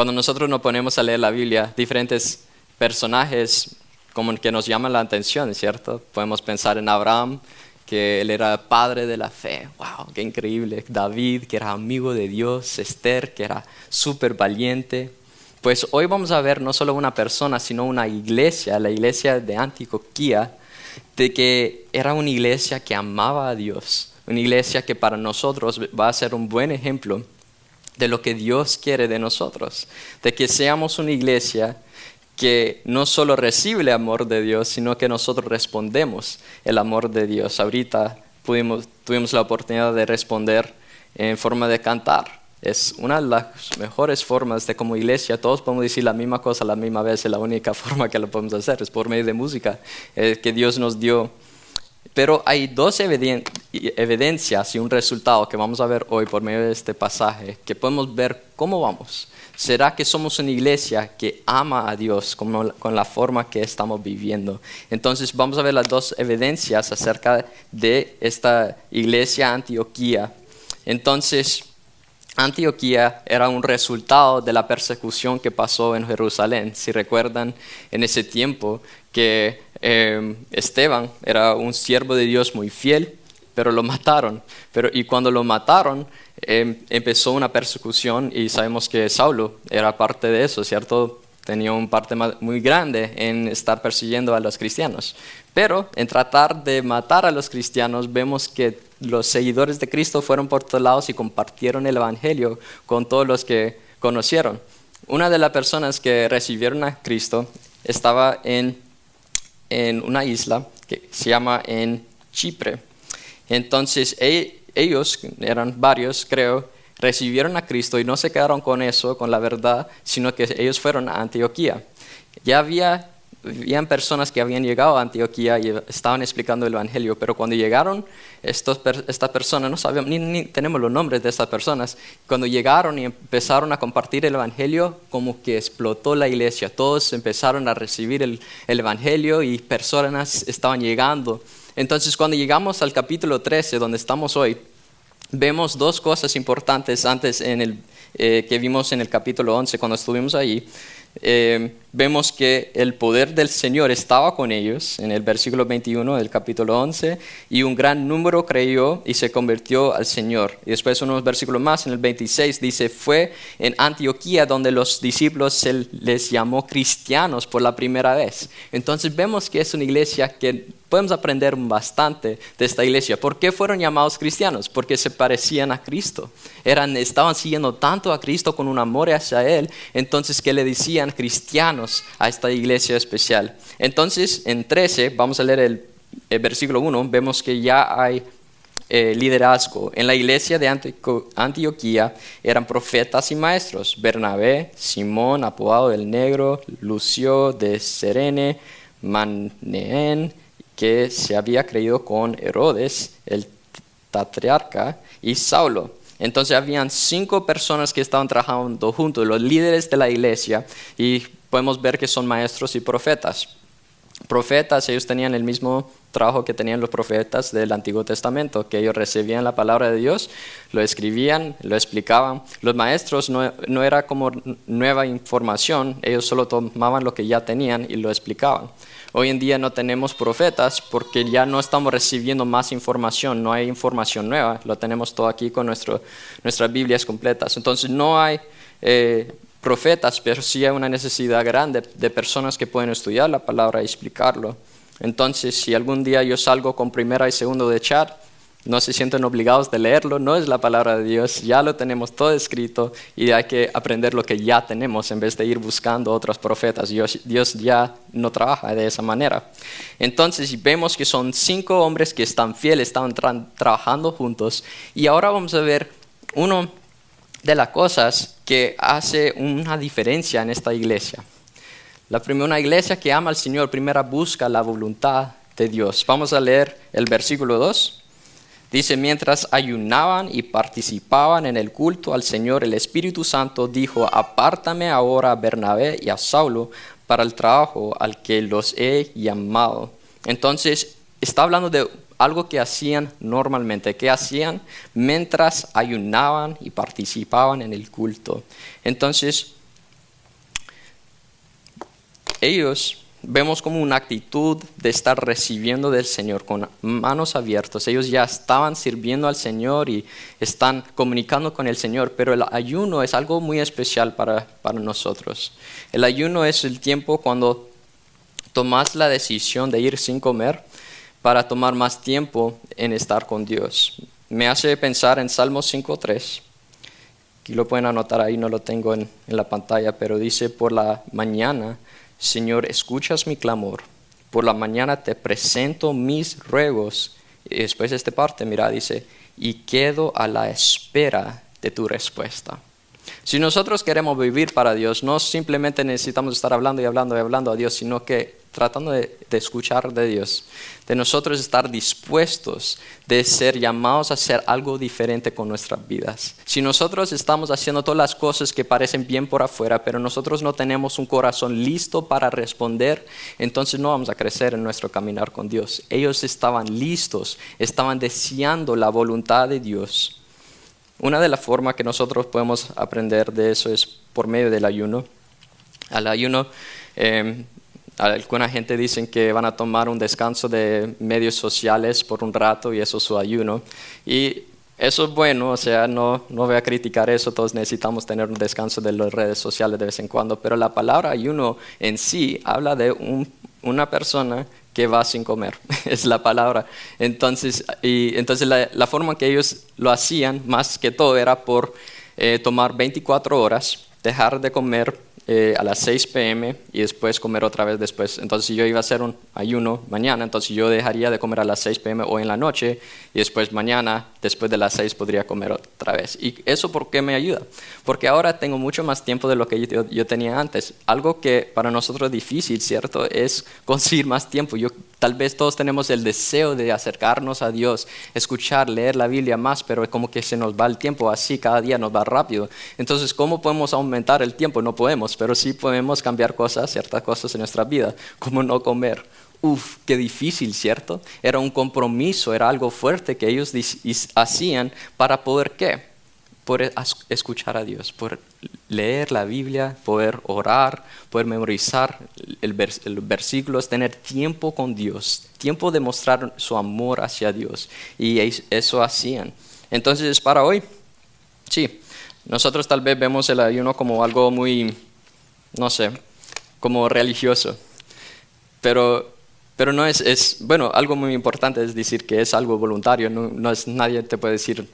Cuando nosotros nos ponemos a leer la Biblia, diferentes personajes como que nos llaman la atención, ¿cierto? Podemos pensar en Abraham, que él era padre de la fe. ¡Wow! ¡Qué increíble! David, que era amigo de Dios. Esther, que era súper valiente. Pues hoy vamos a ver no solo una persona, sino una iglesia, la iglesia de Antioquía, de que era una iglesia que amaba a Dios. Una iglesia que para nosotros va a ser un buen ejemplo de lo que Dios quiere de nosotros. De que seamos una iglesia que no solo recibe el amor de Dios, sino que nosotros respondemos el amor de Dios. Ahorita tuvimos la oportunidad de responder en forma de cantar. Es una de las mejores formas de como iglesia. Todos podemos decir la misma cosa a la misma vez. Es la única forma que lo podemos hacer. Es por medio de música que Dios nos dio. Pero hay dos evidencias y un resultado que vamos a ver hoy por medio de este pasaje, que podemos ver cómo vamos. ¿Será que somos una iglesia que ama a Dios con la forma que estamos viviendo? Entonces vamos a ver las dos evidencias acerca de esta iglesia Antioquía. Entonces, Antioquía era un resultado de la persecución que pasó en Jerusalén. Si recuerdan, en ese tiempo que Esteban era un siervo de Dios muy fiel, pero lo mataron. Y cuando lo mataron, empezó una persecución y sabemos que Saulo era parte de eso, ¿cierto? Tenía un parte muy grande en estar persiguiendo a los cristianos. Pero en tratar de matar a los cristianos, vemos que los seguidores de Cristo fueron por todos lados y compartieron el evangelio con todos los que conocieron. Una de las personas que recibieron a Cristo estaba en una isla que se llama en Chipre. Entonces ellos, eran varios creo, recibieron a Cristo y no se quedaron con eso, con la verdad, sino que ellos fueron a Antioquía. Ya habían personas que habían llegado a Antioquía y estaban explicando el evangelio, pero cuando llegaron estas personas, no sabíamos, ni tenemos los nombres de estas personas, cuando llegaron y empezaron a compartir el evangelio, como que explotó la iglesia, todos empezaron a recibir el evangelio y personas estaban llegando. Entonces cuando llegamos al capítulo 13, donde estamos hoy, vemos dos cosas importantes antes que vimos en el capítulo 11 cuando estuvimos ahí. Vemos que el poder del Señor estaba con ellos en el versículo 21 del capítulo 11 y un gran número creyó y se convirtió al Señor. Y después unos versículos más, en el 26 dice, fue en Antioquía donde los discípulos se les llamó cristianos por la primera vez. Entonces vemos que es una iglesia que podemos aprender bastante de esta iglesia. ¿Por qué fueron llamados cristianos? Porque se parecían a Cristo. Estaban siguiendo tanto a Cristo con un amor hacia Él, entonces que le decían cristianos a esta iglesia especial. Entonces, en 13, vamos a leer el versículo 1, vemos que ya hay liderazgo. En la iglesia de Antioquía eran profetas y maestros: Bernabé, Simón, apodado el Negro, Lucio de Cirene, Manaén, que se había creído con Herodes, el patriarca, y Saulo. Entonces habían 5 personas que estaban trabajando juntos, los líderes de la iglesia, y podemos ver que son maestros y profetas. Profetas, ellos tenían el mismo trabajo que tenían los profetas del Antiguo Testamento, que ellos recibían la palabra de Dios, lo escribían, lo explicaban. Los maestros no era como nueva información, ellos solo tomaban lo que ya tenían y lo explicaban. Hoy en día no tenemos profetas porque ya no estamos recibiendo más información, no hay información nueva, lo tenemos todo aquí con nuestras Biblias completas. Entonces no hay profetas, pero sí hay una necesidad grande de personas que pueden estudiar la palabra y explicarlo. Entonces, si algún día yo salgo con primera y segundo de chat, no se sienten obligados de leerlo, no es la palabra de Dios, ya lo tenemos todo escrito y hay que aprender lo que ya tenemos en vez de ir buscando otros profetas. Dios ya no trabaja de esa manera. Entonces vemos que son 5 hombres que están fieles, están trabajando juntos, y ahora vamos a ver una de las cosas que hace una diferencia en esta iglesia. Una iglesia que ama al Señor, primero busca la voluntad de Dios. Vamos a leer el versículo 2. Dice, mientras ayunaban y participaban en el culto al Señor, el Espíritu Santo dijo, apártame ahora a Bernabé y a Saulo para el trabajo al que los he llamado. Entonces, está hablando de algo que hacían normalmente, que hacían mientras ayunaban y participaban en el culto. Entonces, ellos vemos como una actitud de estar recibiendo del Señor con manos abiertas. Ellos ya estaban sirviendo al Señor y están comunicando con el Señor, pero el ayuno es algo muy especial para nosotros. El ayuno es el tiempo cuando tomas la decisión de ir sin comer para tomar más tiempo en estar con Dios. Me hace pensar en Salmos 5:3. Aquí lo pueden anotar, ahí no lo tengo en la pantalla, pero dice: por la mañana, Señor, escuchas mi clamor. Por la mañana te presento mis ruegos. Y después de esta parte, mira, dice: y quedo a la espera de tu respuesta. Si nosotros queremos vivir para Dios, no simplemente necesitamos estar hablando y hablando y hablando a Dios, sino que tratando de escuchar de Dios, de nosotros estar dispuestos de ser llamados a hacer algo diferente con nuestras vidas. Si nosotros estamos haciendo todas las cosas que parecen bien por afuera, pero nosotros no tenemos un corazón listo para responder, entonces no vamos a crecer en nuestro caminar con Dios. Ellos estaban listos, estaban deseando la voluntad de Dios. Una de las formas que nosotros podemos aprender de eso es por medio del ayuno. Al ayuno, alguna gente dice que van a tomar un descanso de medios sociales por un rato y eso es su ayuno. Y eso es bueno, o sea, no voy a criticar eso, todos necesitamos tener un descanso de las redes sociales de vez en cuando, pero la palabra ayuno en sí habla de una persona que va sin comer, es la palabra. Entonces la forma que ellos lo hacían, más que todo, era por tomar 24 horas, dejar de comer a las 6 p.m. y después comer otra vez después. Entonces, si yo iba a hacer un ayuno mañana, entonces yo dejaría de comer a las 6 p.m. hoy en la noche y después mañana, después de las 6, podría comer otra vez. ¿Y eso por qué me ayuda? Porque ahora tengo mucho más tiempo de lo que yo tenía antes. Algo que para nosotros es difícil, ¿cierto? Es conseguir más tiempo. Tal vez todos tenemos el deseo de acercarnos a Dios, escuchar, leer la Biblia más, pero es como que se nos va el tiempo así, cada día nos va rápido. Entonces, ¿cómo podemos aumentar el tiempo? No podemos, pero sí podemos cambiar ciertas cosas en nuestra vida, como no comer. Qué difícil, ¿cierto? Era un compromiso, era algo fuerte que ellos hacían para poder, ¿qué? Poder escuchar a Dios, poder leer la Biblia, poder orar, poder memorizar los versículos, tener tiempo con Dios, tiempo de mostrar su amor hacia Dios. Y eso hacían. Entonces, para hoy, sí, nosotros tal vez vemos el ayuno como algo muy, no sé, como religioso. Pero no bueno, algo muy importante es decir que es algo voluntario. Nadie te puede decir,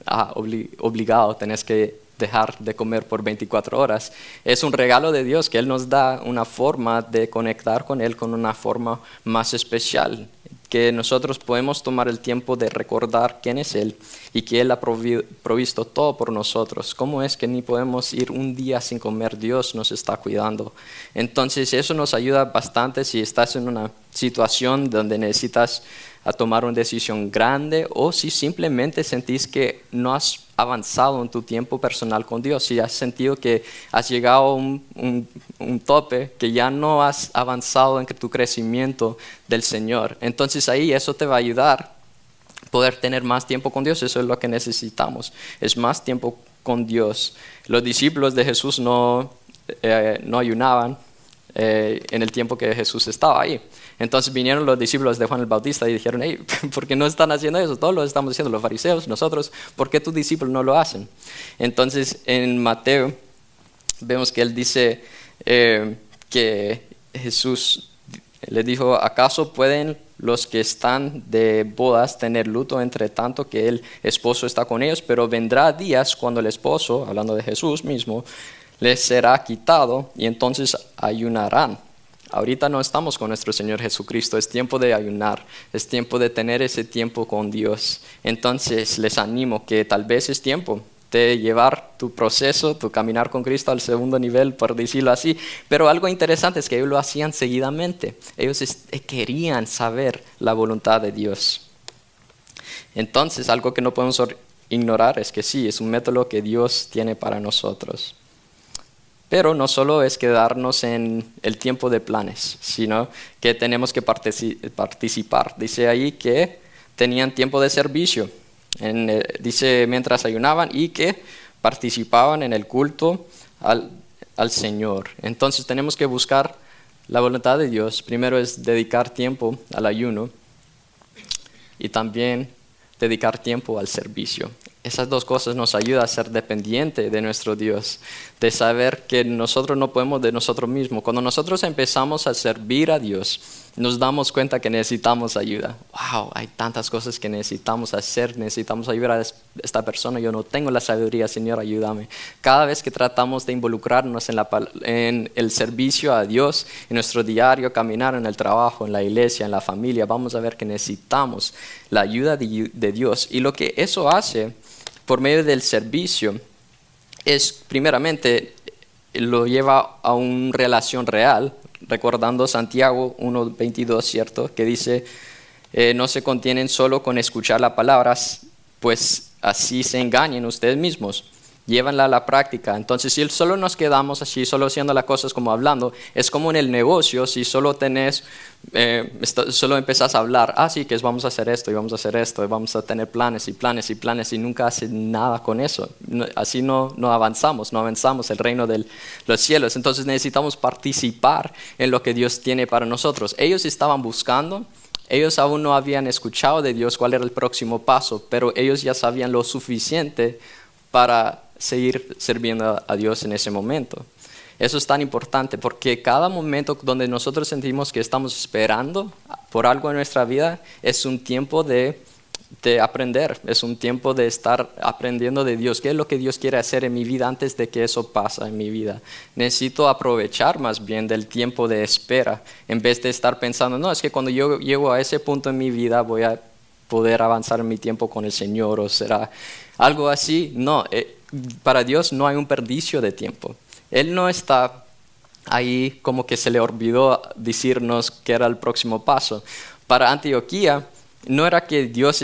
obligado, tenés que dejar de comer por 24 horas. Es un regalo de Dios que Él nos da una forma de conectar con Él con una forma más especial, que nosotros podemos tomar el tiempo de recordar quién es Él y que Él ha provisto todo por nosotros. ¿Cómo es que ni podemos ir un día sin comer? Dios nos está cuidando. Entonces eso nos ayuda bastante si estás en una situación donde necesitas tomar una decisión grande o si simplemente sentís que no has avanzado en tu tiempo personal con Dios, si has sentido que has llegado a un tope, que ya no has avanzado en tu crecimiento del Señor. Entonces ahí eso te va a ayudar a poder tener más tiempo con Dios. Eso es lo que necesitamos, es más tiempo con Dios. Los discípulos de Jesús no ayunaban en el tiempo que Jesús estaba ahí. Entonces vinieron los discípulos de Juan el Bautista y dijeron: hey, ¿por qué no están haciendo eso? Todos lo estamos haciendo, los fariseos, nosotros, ¿por qué tus discípulos no lo hacen? Entonces en Mateo vemos que él dice que Jesús le dijo: ¿acaso pueden los que están de bodas tener luto entre tanto que el esposo está con ellos? Pero vendrá días cuando el esposo, hablando de Jesús mismo, les será quitado y entonces ayunarán. Ahorita no estamos con nuestro Señor Jesucristo, es tiempo de ayunar, es tiempo de tener ese tiempo con Dios. Entonces les animo que tal vez es tiempo de llevar tu proceso, tu caminar con Cristo al segundo nivel, por decirlo así. Pero algo interesante es que ellos lo hacían seguidamente. Ellos querían saber la voluntad de Dios. Entonces, algo que no podemos ignorar es que sí, es un método que Dios tiene para nosotros. Pero no solo es quedarnos en el tiempo de planes, sino que tenemos que participar. Dice ahí que tenían tiempo de servicio. Dice mientras ayunaban y que participaban en el culto al Señor. Entonces tenemos que buscar la voluntad de Dios, primero es dedicar tiempo al ayuno y también dedicar tiempo al servicio. Esas dos cosas nos ayudan a ser dependientes de nuestro Dios, de saber que nosotros no podemos de nosotros mismos. Cuando nosotros empezamos a servir a Dios, nos damos cuenta que necesitamos ayuda. Wow, hay tantas cosas que necesitamos hacer, necesitamos ayudar a esta persona. Yo no tengo la sabiduría, Señor, ayúdame. Cada vez que tratamos de involucrarnos en el servicio a Dios, en nuestro diario, caminar en el trabajo, en la iglesia, en la familia, vamos a ver que necesitamos la ayuda de Dios. Y lo que eso hace por medio del servicio es, primeramente, lo lleva a una relación real, recordando Santiago 1:22, ¿cierto? Que dice, no se contienen solo con escuchar las palabras, pues así se engañen ustedes mismos. Llévanla a la práctica. Entonces, si solo nos quedamos así, solo haciendo las cosas como hablando, es como en el negocio, si solo solo empezás a hablar, sí, que vamos a hacer esto y vamos a hacer esto, y vamos a tener planes y planes y planes, y nunca haces nada con eso. Así no avanzamos el reino de los cielos. Entonces necesitamos participar en lo que Dios tiene para nosotros. Ellos estaban buscando. Ellos aún no habían escuchado de Dios cuál era el próximo paso, pero ellos ya sabían lo suficiente para seguir sirviendo a Dios en ese momento. Eso es tan importante porque cada momento donde nosotros sentimos que estamos esperando por algo en nuestra vida es un tiempo de aprender, es un tiempo de estar aprendiendo de Dios. ¿Qué es lo que Dios quiere hacer en mi vida antes de que eso pase en mi vida? Necesito aprovechar más bien del tiempo de espera en vez de estar pensando, no, es que cuando yo llego a ese punto en mi vida voy a poder avanzar en mi tiempo con el Señor, o será algo así. No, para Dios no hay un desperdicio de tiempo. Él no está ahí como que se le olvidó decirnos qué era el próximo paso. Para Antioquía no era que Dios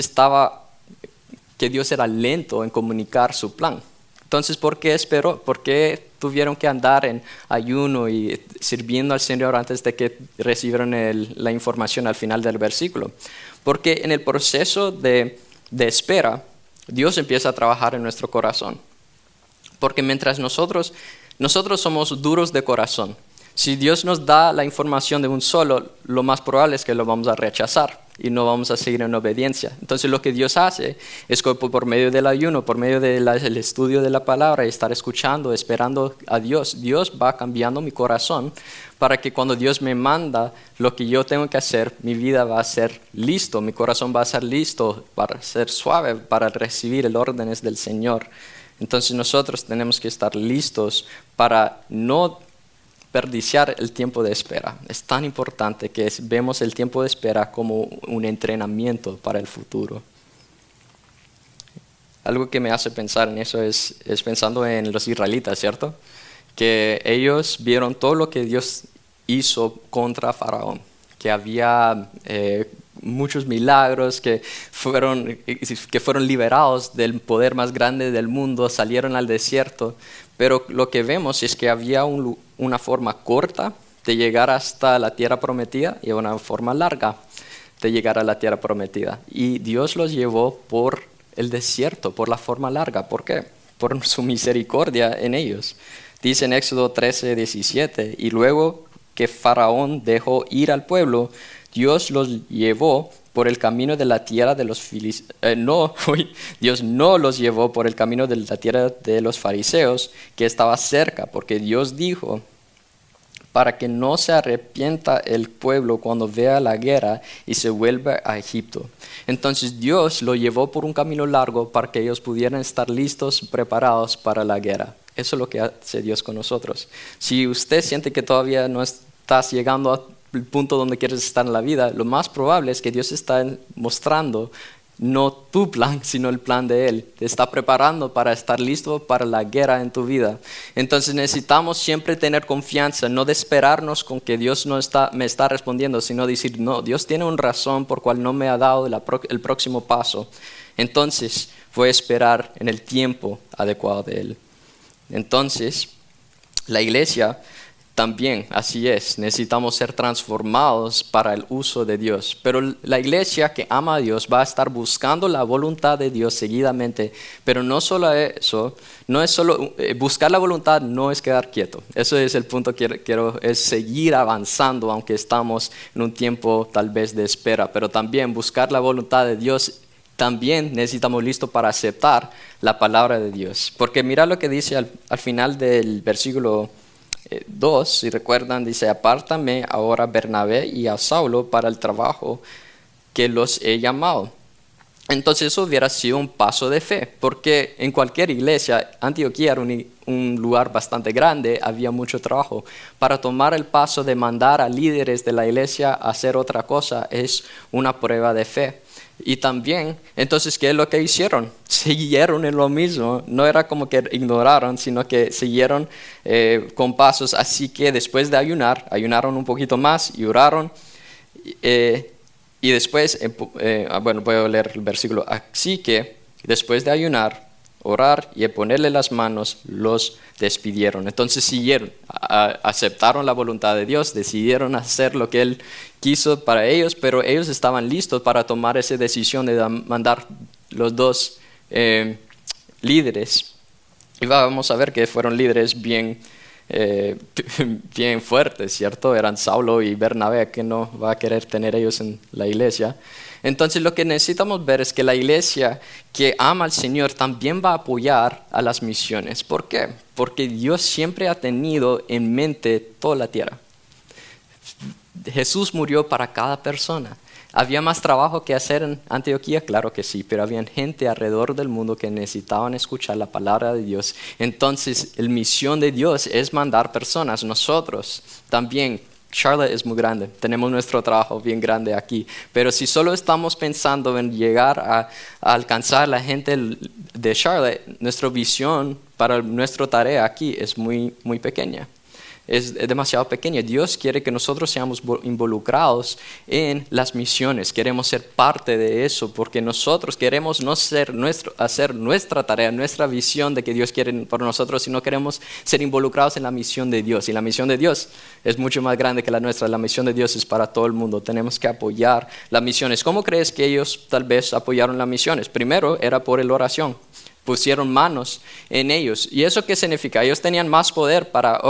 era lento en comunicar su plan. Entonces, ¿por qué esperó? ¿Por qué tuvieron que andar en ayuno y sirviendo al Señor antes de que recibieran la información al final del versículo? Porque en el proceso de espera, Dios empieza a trabajar en nuestro corazón. Porque mientras nosotros somos duros de corazón, si Dios nos da la información de un solo, lo más probable es que lo vamos a rechazar y no vamos a seguir en obediencia. Entonces lo que Dios hace es que por medio del ayuno, por medio del estudio de la palabra y estar escuchando, esperando a Dios, Dios va cambiando mi corazón para que cuando Dios me manda lo que yo tengo que hacer, mi vida va a ser listo, mi corazón va a ser listo para ser suave, para recibir el órdenes del Señor. Entonces nosotros tenemos que estar listos para no desperdiciar el tiempo de espera. Es tan importante que vemos el tiempo de espera como un entrenamiento para el futuro. Algo que me hace pensar en eso es pensando en los israelitas, ¿cierto? Que ellos vieron todo lo que Dios hizo contra Faraón, que había muchos milagros, que fueron liberados del poder más grande del mundo, salieron al desierto, pero lo que vemos es que había una forma corta de llegar hasta la tierra prometida y una forma larga de llegar a la tierra prometida. Y Dios los llevó por el desierto, por la forma larga. ¿Por qué? Por su misericordia en ellos. Dice en Éxodo 13:17, y luego que Faraón dejó ir al pueblo, Dios los llevó por el camino de la tierra de los Dios no los llevó por el camino de la tierra de los fariseos, que estaba cerca, porque Dios dijo, para que no se arrepienta el pueblo cuando vea la guerra y se vuelva a Egipto. Entonces Dios lo llevó por un camino largo para que ellos pudieran estar listos, preparados para la guerra. Eso es lo que hace Dios con nosotros. Si usted siente que todavía no estás llegando al punto donde quieres estar en la vida, lo más probable es que Dios está mostrando no tu plan, sino el plan de Él. Te está preparando para estar listo para la guerra en tu vida. Entonces necesitamos siempre tener confianza, no de esperarnos con que Dios me está respondiendo, sino decir, no, Dios tiene una razón por cual no me ha dado el próximo paso. Entonces voy a esperar en el tiempo adecuado de Él. Entonces, la iglesia También, así es, necesitamos ser transformados para el uso de Dios. Pero la iglesia que ama a Dios va a estar buscando la voluntad de Dios seguidamente. Pero no solo eso, no es solo buscar la voluntad, no es quedar quieto. Eso es el punto que quiero, es seguir avanzando, aunque estamos en un tiempo tal vez de espera. Pero también buscar la voluntad de Dios. También necesitamos listo para aceptar la palabra de Dios. Porque mira lo que dice al final del versículo 2, si recuerdan, dice: apártame ahora a Bernabé y a Saulo para el trabajo que los he llamado. Entonces eso hubiera sido un paso de fe, porque en cualquier iglesia, Antioquía era un lugar bastante grande, había mucho trabajo. Para tomar el paso de mandar a líderes de la iglesia a hacer otra cosa es una prueba de fe. Y también, entonces, ¿qué es lo que hicieron? Siguieron en lo mismo, no era como que ignoraron, sino que siguieron con pasos. Así que después de ayunaron un poquito más y oraron. Y después, bueno, voy a leer el versículo. Así que después de ayunar, orar y ponerle las manos, los despidieron. Entonces siguieron, aceptaron la voluntad de Dios, decidieron hacer lo que Él quiso para ellos, pero ellos estaban listos para tomar esa decisión de mandar los dos líderes. Y vamos a ver que fueron líderes bien fuertes, ¿cierto? Eran Saulo y Bernabé, que no va a querer tener ellos en la iglesia. Entonces lo que necesitamos ver es que la iglesia que ama al Señor también va a apoyar a las misiones. ¿Por qué? Porque Dios siempre ha tenido en mente toda la tierra. Jesús murió para cada persona. ¿Había más trabajo que hacer en Antioquía? Claro que sí, pero había gente alrededor del mundo que necesitaban escuchar la palabra de Dios. Entonces, la misión de Dios es mandar personas. Nosotros también, Charlotte es muy grande, tenemos nuestro trabajo bien grande aquí, pero si solo estamos pensando en llegar a alcanzar a la gente de Charlotte, nuestra visión para nuestra tarea aquí es muy, muy pequeña. Es demasiado pequeña. Dios quiere que nosotros seamos involucrados en las misiones. Queremos ser parte de eso porque nosotros queremos no hacer nuestra tarea, nuestra visión de que Dios quiere por nosotros, sino queremos ser involucrados en la misión de Dios. Y la misión de Dios es mucho más grande que la nuestra. La misión de Dios es para todo el mundo. Tenemos que apoyar las misiones. ¿Cómo crees que ellos tal vez apoyaron las misiones? Primero era por la oración. Pusieron manos en ellos. ¿Y eso qué significa? Ellos tenían más poder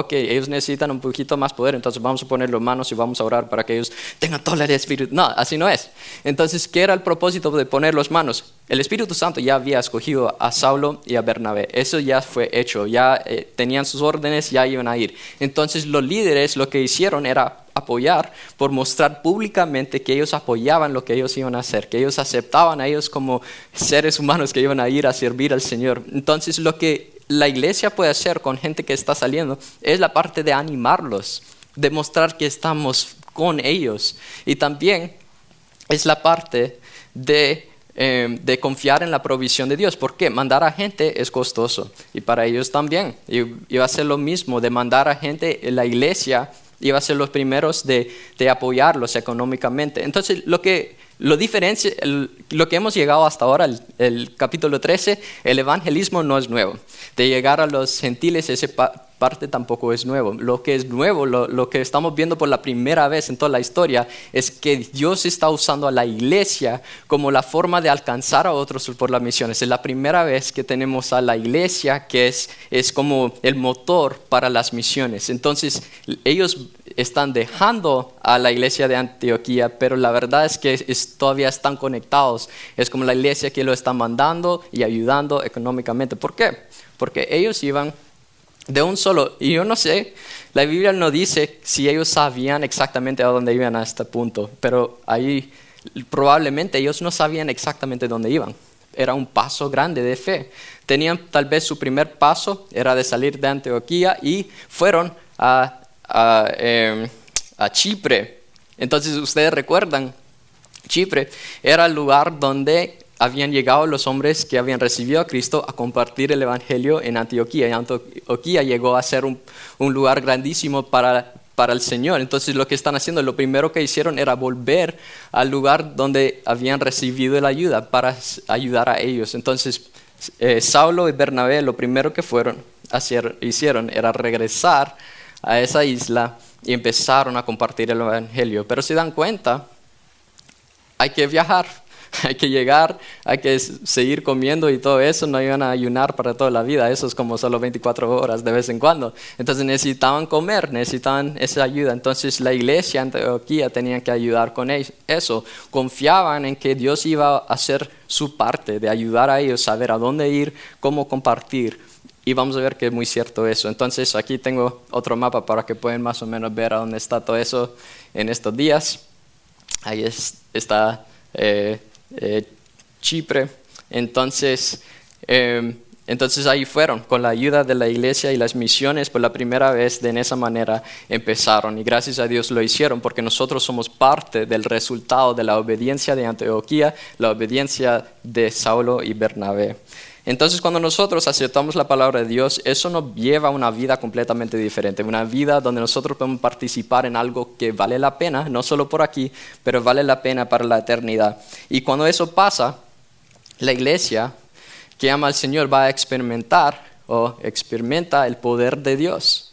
ellos necesitan un poquito más poder, entonces vamos a ponerle manos y vamos a orar para que ellos tengan todo el Espíritu. No, así no es. Entonces, ¿qué era el propósito de poner las manos? El Espíritu Santo ya había escogido a Saulo y a Bernabé. Eso ya fue hecho, ya tenían sus órdenes, ya iban a ir. Entonces, los líderes lo que hicieron era apoyar por mostrar públicamente que ellos apoyaban lo que ellos iban a hacer, que ellos aceptaban a ellos como seres humanos que iban a ir a servir al Señor. Entonces lo que la iglesia puede hacer con gente que está saliendo es la parte de animarlos, de mostrar que estamos con ellos, y también es la parte de confiar en la provisión de Dios. ¿Por qué? Mandar a gente es costoso, y para ellos también. Y va a ser lo mismo de mandar a gente en la iglesia. Iba a ser los primeros de apoyarlos económicamente. Entonces, lo que hemos llegado hasta ahora, el capítulo 13, el evangelismo no es nuevo. De llegar a los gentiles, esa parte tampoco es nuevo. Lo que es nuevo, lo que estamos viendo por la primera vez en toda la historia, es que Dios está usando a la iglesia como la forma de alcanzar a otros por las misiones. Es la primera vez que tenemos a la iglesia que es como el motor para las misiones. Entonces, ellos están dejando a la iglesia de Antioquía, pero la verdad es que todavía están conectados. Es como la iglesia que lo está mandando y ayudando económicamente. ¿Por qué? Porque ellos iban de un solo, y yo no sé, la Biblia no dice si ellos sabían exactamente a dónde iban a este punto, pero ahí probablemente ellos no sabían exactamente dónde iban. Era un paso grande de fe. Tenían tal vez su primer paso, era de salir de Antioquía, y fueron a Chipre. Entonces ustedes recuerdan, Chipre era el lugar donde habían llegado los hombres que habían recibido a Cristo a compartir el evangelio en Antioquía. Y Antioquía llegó a ser un lugar grandísimo para el Señor. Entonces lo que están haciendo, lo primero que hicieron era volver al lugar donde habían recibido la ayuda para ayudar a ellos. Entonces Saulo y Bernabé lo primero que hicieron era regresar a esa isla y empezaron a compartir el evangelio. Pero se dan cuenta, hay que viajar, hay que llegar, hay que seguir comiendo y todo eso. No iban a ayunar para toda la vida, eso es como solo 24 horas de vez en cuando. Entonces necesitaban comer, necesitaban esa ayuda. Entonces la iglesia en Antioquía tenía que ayudar con eso. Confiaban en que Dios iba a hacer su parte de ayudar a ellos, saber a dónde ir, cómo compartir. Y vamos a ver que es muy cierto eso. Entonces aquí tengo otro mapa para que puedan más o menos ver a dónde está todo eso en estos días. Ahí está Chipre. Entonces ahí fueron, con la ayuda de la iglesia y las misiones, por la primera vez de esa manera empezaron. Y gracias a Dios lo hicieron, porque nosotros somos parte del resultado de la obediencia de Antioquía, la obediencia de Saulo y Bernabé. Entonces, cuando nosotros aceptamos la palabra de Dios, eso nos lleva a una vida completamente diferente, una vida donde nosotros podemos participar en algo que vale la pena, no solo por aquí, pero vale la pena para la eternidad. Y cuando eso pasa, la iglesia que ama al Señor va a experimentar o experimenta el poder de Dios.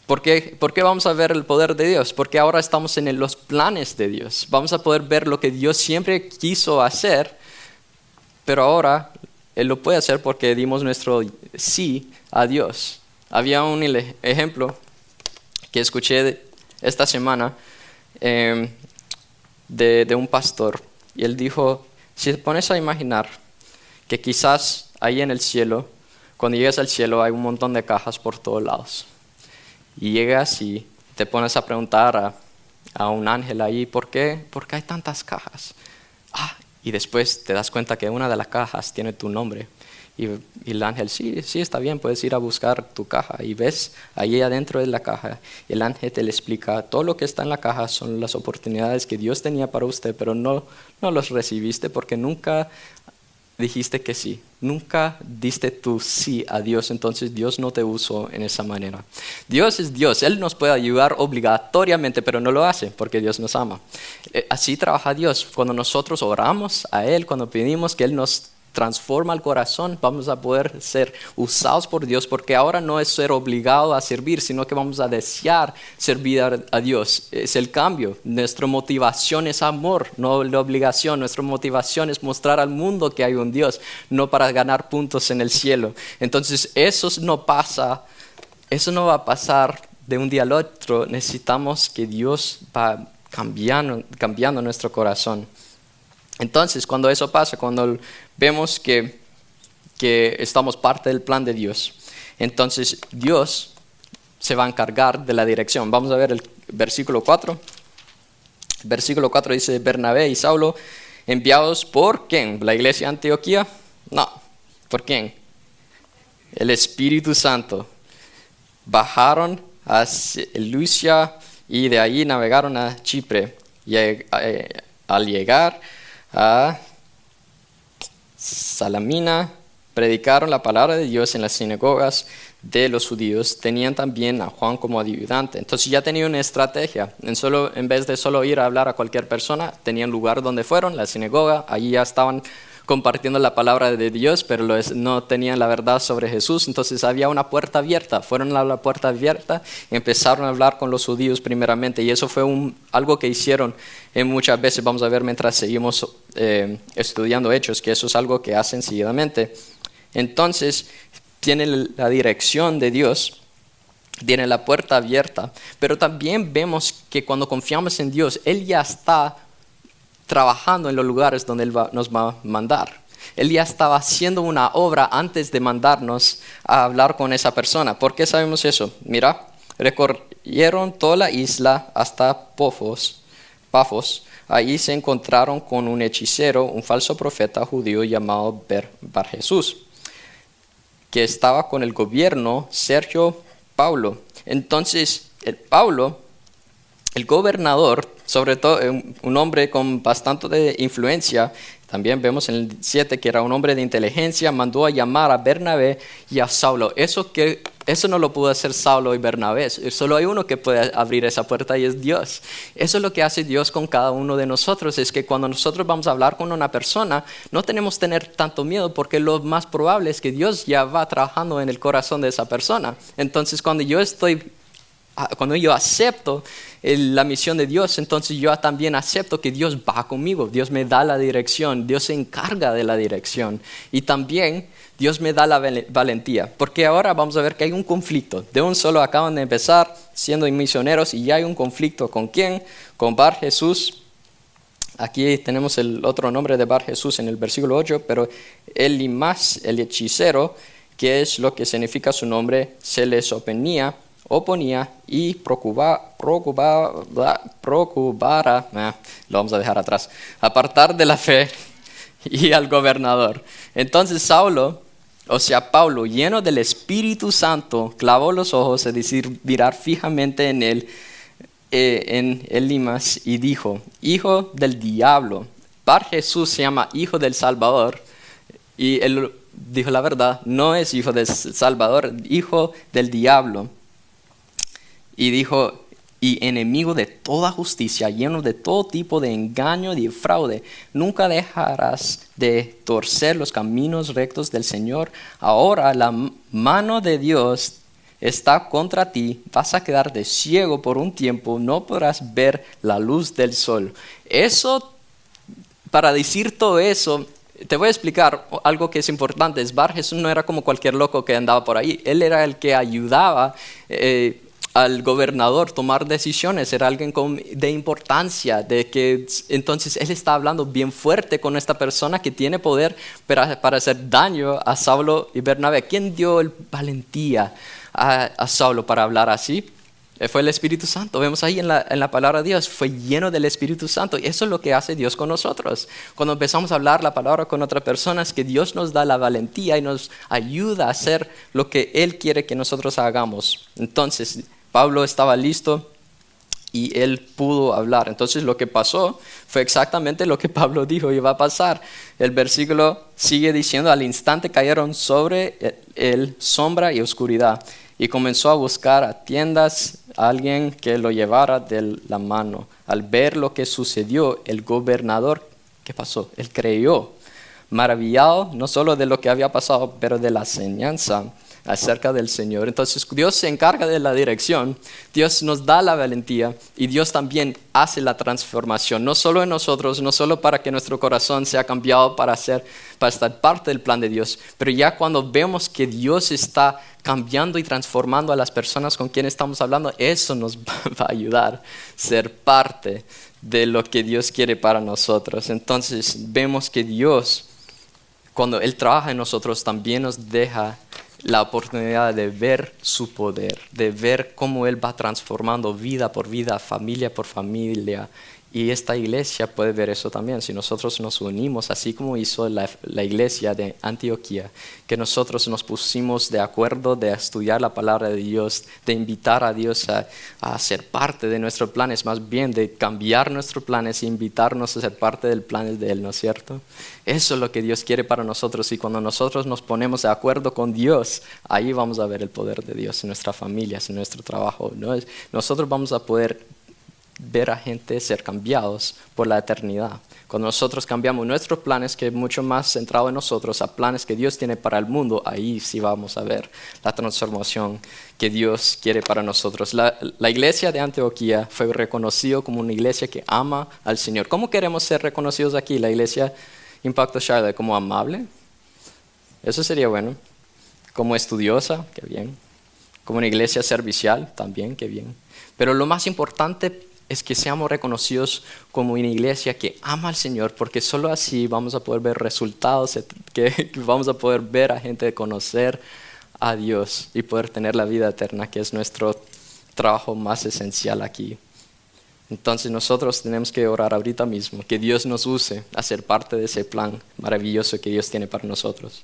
¿Por qué vamos a ver el poder de Dios? Porque ahora estamos en los planes de Dios. Vamos a poder ver lo que Dios siempre quiso hacer, pero ahora Él lo puede hacer porque dimos nuestro sí a Dios. Había un ejemplo que escuché esta semana de un pastor. Y él dijo, si te pones a imaginar que quizás ahí en el cielo, cuando llegas al cielo hay un montón de cajas por todos lados. Y llegas y te pones a preguntar a un ángel ahí, ¿por qué hay tantas cajas? Y después te das cuenta que una de las cajas tiene tu nombre. Y el ángel, sí, está bien, puedes ir a buscar tu caja. Y ves, ahí adentro de la caja, el ángel te le explica, todo lo que está en la caja son las oportunidades que Dios tenía para usted, pero no los recibiste porque nunca dijiste que sí. Nunca diste tu sí a Dios, entonces Dios no te usó en esa manera. Dios es Dios, Él nos puede ayudar obligatoriamente, pero no lo hace porque Dios nos ama. Así trabaja Dios. Cuando nosotros oramos a Él, cuando pedimos que Él nos transforma el corazón, vamos a poder ser usados por Dios, porque ahora no es ser obligado a servir, sino que vamos a desear servir a Dios. Es el cambio. Nuestra motivación es amor, no la obligación. Nuestra motivación es mostrar al mundo que hay un Dios, no para ganar puntos en el cielo. Entonces eso no va a pasar de un día al otro. Necesitamos que Dios va cambiando nuestro corazón. Entonces, cuando eso pasa, cuando vemos que estamos parte del plan de Dios, entonces Dios se va a encargar de la dirección. Vamos a ver el versículo 4. El versículo 4 dice, Bernabé y Saulo, enviados por ¿quién? ¿La iglesia de Antioquía? No. ¿Por quién? El Espíritu Santo. Bajaron a Lucia y de ahí navegaron a Chipre. Y al llegar a Salamina, predicaron la palabra de Dios en las sinagogas de los judíos. Tenían también a Juan como ayudante. Entonces ya tenían una estrategia. En vez de solo ir a hablar a cualquier persona, tenían lugar donde fueron, la sinagoga. Allí ya estaban compartiendo la palabra de Dios, pero no tenían la verdad sobre Jesús. Entonces había una puerta abierta. Fueron a la puerta abierta y empezaron a hablar con los judíos primeramente. Y eso fue algo que hicieron muchas veces. Vamos a ver mientras seguimos estudiando Hechos, que eso es algo que hacen seguidamente. Entonces tienen la dirección de Dios, tienen la puerta abierta, pero también vemos que cuando confiamos en Dios, Él ya está trabajando en los lugares donde Él nos va a mandar. Él ya estaba haciendo una obra antes de mandarnos a hablar con esa persona. ¿Por qué sabemos eso? Mira, recorrieron toda la isla hasta Pafos. Allí se encontraron con un hechicero, un falso profeta judío llamado Bar Jesús, que estaba con el gobierno Sergio Paulo. Entonces, el gobernador, sobre todo un hombre con bastante de influencia, también vemos en el 7 que era un hombre de inteligencia, mandó a llamar a Bernabé y a Saulo. Eso Eso no lo pudo hacer Saulo y Bernabé. Solo hay uno que puede abrir esa puerta y es Dios. Eso es lo que hace Dios con cada uno de nosotros. Es que cuando nosotros vamos a hablar con una persona, no tenemos que tener tanto miedo porque lo más probable es que Dios ya va trabajando en el corazón de esa persona. Entonces cuando yo acepto la misión de Dios, entonces yo también acepto que Dios va conmigo. Dios me da la dirección. Dios se encarga de la dirección. Y también Dios me da la valentía, porque ahora vamos a ver que hay un conflicto. De un solo acaban de empezar siendo misioneros y ya hay un conflicto. ¿Con quién? Con Bar Jesús. Aquí tenemos el otro nombre de Bar Jesús en el versículo 8, pero Elimas, el hechicero, que es lo que significa su nombre, se les oponía y procurara, lo vamos a dejar atrás, apartar de la fe y al gobernador. Entonces Pablo, lleno del Espíritu Santo, clavó los ojos, es decir, mirar fijamente en él, en Elimas, y dijo: hijo del diablo. Bar Jesús se llama hijo del Salvador, y él dijo la verdad, no es hijo del Salvador, hijo del diablo. Y dijo: y enemigo de toda justicia, lleno de todo tipo de engaño y de fraude, nunca dejarás de torcer los caminos rectos del Señor. Ahora la mano de Dios está contra ti, vas a quedarte ciego por un tiempo, no podrás ver la luz del sol. Para decir todo eso, te voy a explicar algo que es importante. Bar Jesús no era como cualquier loco que andaba por ahí, él era el que ayudaba al gobernador tomar decisiones, era alguien de importancia, entonces él está hablando bien fuerte con esta persona que tiene poder para hacer daño a Saulo y Bernabé. ¿Quién dio valentía a Saulo para hablar así? Fue el Espíritu Santo. Vemos ahí en la palabra de Dios, fue lleno del Espíritu Santo. Y eso es lo que hace Dios con nosotros. Cuando empezamos a hablar la palabra con otras personas, que Dios nos da la valentía y nos ayuda a hacer lo que Él quiere que nosotros hagamos. Entonces, Pablo estaba listo y él pudo hablar. Entonces lo que pasó fue exactamente lo que Pablo dijo iba a pasar. El versículo sigue diciendo: al instante cayeron sobre él sombra y oscuridad, y comenzó a buscar a tiendas a alguien que lo llevara de la mano. Al ver lo que sucedió, el gobernador, ¿qué pasó? Él creyó, maravillado no solo de lo que había pasado, pero de la enseñanza acerca del Señor. Entonces Dios se encarga de la dirección, Dios nos da la valentía y Dios también hace la transformación, no solo en nosotros, no solo para que nuestro corazón sea cambiado para estar parte del plan de Dios, pero ya cuando vemos que Dios está cambiando y transformando a las personas con quienes estamos hablando, eso nos va a ayudar a ser parte de lo que Dios quiere para nosotros. Entonces vemos que Dios, cuando Él trabaja en nosotros, también nos deja la oportunidad de ver su poder, de ver cómo Él va transformando vida por vida, familia por familia. Y esta iglesia puede ver eso también, si nosotros nos unimos, así como hizo la iglesia de Antioquía, que nosotros nos pusimos de acuerdo de estudiar la palabra de Dios, de invitar a Dios a ser parte de nuestros planes, más bien de cambiar nuestros planes e invitarnos a ser parte del plan de Él, ¿no es cierto? Eso es lo que Dios quiere para nosotros, y cuando nosotros nos ponemos de acuerdo con Dios, ahí vamos a ver el poder de Dios en nuestras familias, en nuestro trabajo, ¿no? Nosotros vamos a poder ver a gente ser cambiados por la eternidad. Cuando nosotros cambiamos nuestros planes, que es mucho más centrado en nosotros, a planes que Dios tiene para el mundo, ahí sí vamos a ver la transformación que Dios quiere para nosotros. La iglesia de Antioquía fue reconocida como una iglesia que ama al Señor. ¿Cómo queremos ser reconocidos aquí? La iglesia Impacto Charlotte, como amable. Eso sería bueno. Como estudiosa, qué bien. Como una iglesia servicial, también, qué bien. Pero lo más importante es que seamos reconocidos como una iglesia que ama al Señor, porque solo así vamos a poder ver resultados, que vamos a poder ver a gente conocer a Dios y poder tener la vida eterna, que es nuestro trabajo más esencial aquí. Entonces nosotros tenemos que orar ahorita mismo, que Dios nos use a ser parte de ese plan maravilloso que Dios tiene para nosotros.